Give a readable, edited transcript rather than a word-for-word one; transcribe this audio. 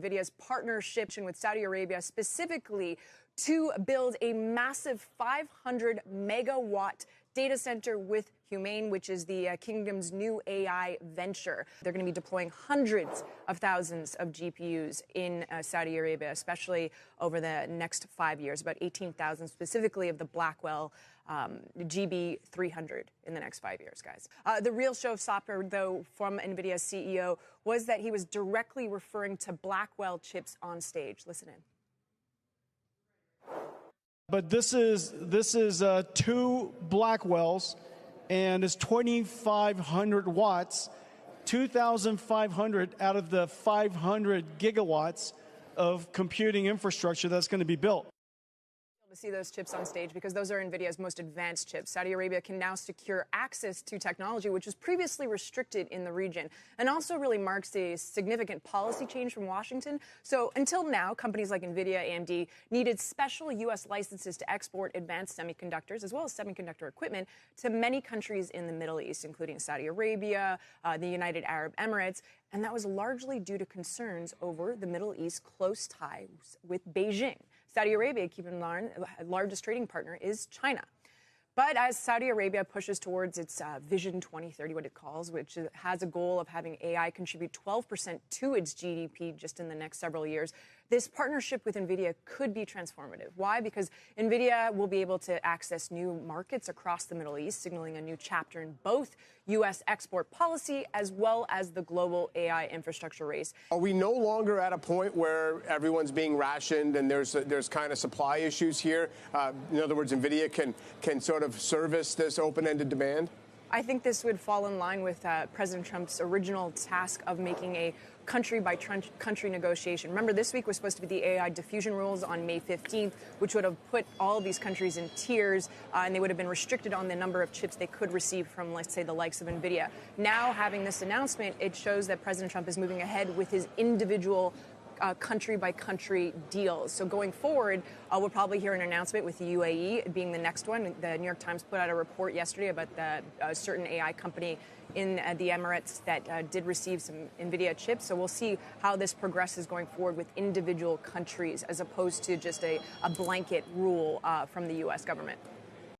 Nvidia's partnership with Saudi Arabia specifically to build a massive 500 megawatt data center with Humain, which is the kingdom's new AI venture. They're going to be deploying hundreds of thousands of GPUs in Saudi Arabia, especially over the next 5 years, about 18,000 specifically of the Blackwell GB300 in the next 5 years, guys. The real showstopper, though, from Nvidia's CEO was that he was directly referring to Blackwell chips on stage. Listen in. But this is 2 Blackwells, and it's 2,500 watts, 2,500 out of the 500 gigawatts of computing infrastructure that's going to be built. To see those chips on stage, because those are Nvidia's most advanced chips. Saudi Arabia can now secure access to technology which was previously restricted in the region, and also really marks a significant policy change from Washington. So until now, companies like Nvidia, AMD needed special U.S. licenses to export advanced semiconductors as well as semiconductor equipment to many countries in the Middle East, including Saudi Arabia, the United Arab Emirates, and that was largely due to concerns over the Middle East's close ties with Beijing. Saudi Arabia, keep in mind, largest trading partner is China. But as Saudi Arabia pushes towards its Vision 2030, what it calls, which has a goal of having AI contribute 12% to its GDP just in the next several years, this partnership with Nvidia could be transformative. Why? Because Nvidia will be able to access new markets across the Middle East, signaling a new chapter in both U.S. export policy as well as the global AI infrastructure race. Are we no longer at a point where everyone's being rationed and there's kind of supply issues here? In other words, Nvidia can sort of service this open-ended demand? I think this would fall in line with President Trump's original task of making a country-by-country negotiation. Remember, this week was supposed to be the AI diffusion rules on May 15th, which would have put all of these countries in tiers, and they would have been restricted on the number of chips they could receive from, let's say, the likes of Nvidia. Now, having this announcement, it shows that President Trump is moving ahead with his individual country-by-country deals. So going forward, we'll probably hear an announcement with the UAE being the next one. The New York Times put out a report yesterday about the certain AI company in the Emirates that did receive some Nvidia chips. So we'll see how this progresses going forward with individual countries as opposed to just a blanket rule from the U.S. government.